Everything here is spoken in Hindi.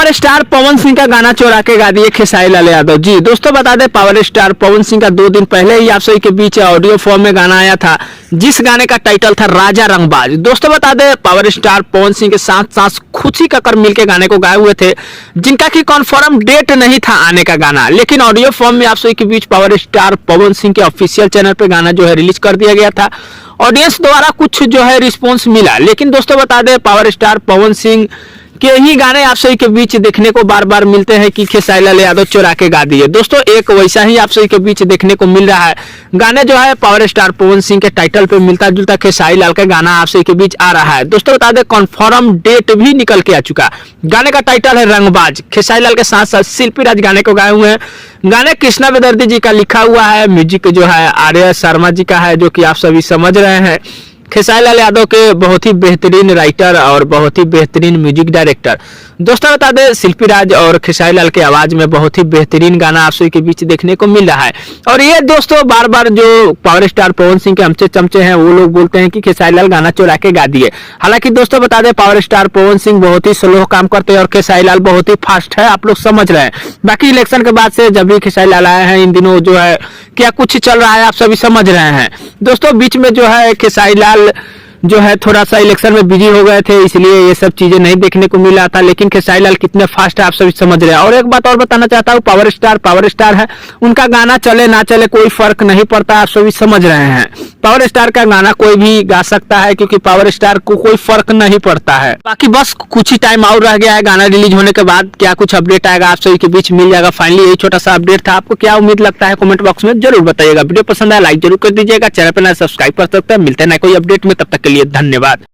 पावर स्टार पवन सिंह का गाना चुरा के गा दिए खेसारी लाल यादव जी। दोस्तों बता दें, पावर स्टार पवन सिंह का 2 दिन पहले ही आप सभी के बीच ऑडियो फॉर्म में गाना आया था, जिस गाने का टाइटल था राजा रंगबाज। दोस्तों बता दें, पावर स्टार पवन सिंह के साथ साथ खुशी कक्कर मिलकर गाने को गाए हुए थे, जिनका की कन्फर्म डेट नहीं था आने का गाना, लेकिन ऑडियो फॉर्म में आप सभी के बीच पावर स्टार पवन सिंह के ऑफिशियल चैनल पे गाना जो है रिलीज कर दिया गया था। ऑडियंस द्वारा कुछ जो है रिस्पॉन्स मिला, लेकिन दोस्तों बता दें, पावर स्टार पवन सिंह के ही गाने आप सभी के बीच देखने को बार बार मिलते हैं कि खेसारी लाल यादव चुरा के गा दिए। दोस्तों एक वैसा ही आप सभी के बीच देखने को मिल रहा है, गाने जो है पावर स्टार पवन सिंह के टाइटल पे मिलता जुलता खेसारी लाल का गाना आप सभी के बीच आ रहा है। दोस्तों बता दें, कन्फर्म डेट भी निकल के आ चुका। गाने का टाइटल है रंगबाज। खेसारी लाल के साथ साथ शिल्पी राज गाने को गाए हुए हैं। गाने कृष्णा बेदर्दी जी का लिखा हुआ है, म्यूजिक जो है आर्य शर्मा जी का है, जो कि आप सभी समझ रहे हैं। खेसारी लाल यादव के बहुत ही बेहतरीन राइटर और बहुत ही बेहतरीन म्यूजिक डायरेक्टर। दोस्तों बता दें, शिल्पी राज और खेसारी लाल की आवाज में बहुत ही बेहतरीन गाना आप सभी के बीच देखने को मिल रहा है। और ये दोस्तों बार बार जो पावर स्टार पवन सिंह के हमचे चमचे हैं, वो लोग बोलते हैं कि खेसारी लाल गाना चुरा के गा दिए। हालांकि दोस्तों बता दें, पावर स्टार पवन सिंह बहुत ही स्लो काम करते हैं और खेसारी लाल बहुत ही फास्ट है, आप लोग समझ रहे हैं। बाकी इलेक्शन के बाद से जब भी खेसारी लाल आए हैं, इन दिनों जो है क्या कुछ चल रहा है आप सभी समझ रहे हैं। दोस्तों बीच में जो है खेसारी लाल जो है थोड़ा सा इलेक्शन में बिजी हो गए थे, इसलिए ये सब चीजें नहीं देखने को मिला था, लेकिन खेसारी लाल कितने फास्ट है आप सभी समझ रहे हैं। और एक बात और बताना चाहता हूँ, पावर स्टार है, उनका गाना चले ना चले कोई फर्क नहीं पड़ता, आप सभी समझ रहे हैं। पावर स्टार का गाना कोई भी गा सकता है, क्योंकि पावर स्टार को कोई फर्क नहीं पड़ता है। बाकी बस कुछ ही टाइम और रह गया है गाना रिलीज होने के बाद, क्या कुछ अपडेट आएगा आप सभी के बीच मिल जाएगा। फाइनली यही छोटा सा अपडेट था, आपको क्या उम्मीद लगता है कमेंट बॉक्स में जरूर बताइएगा। वीडियो पसंद आया लाइक जरूर कर दीजिएगा, चैनल पर नया सब्सक्राइब कर सकते हैं। मिलते हैं नए कोई अपडेट में, तब तक के लिए धन्यवाद।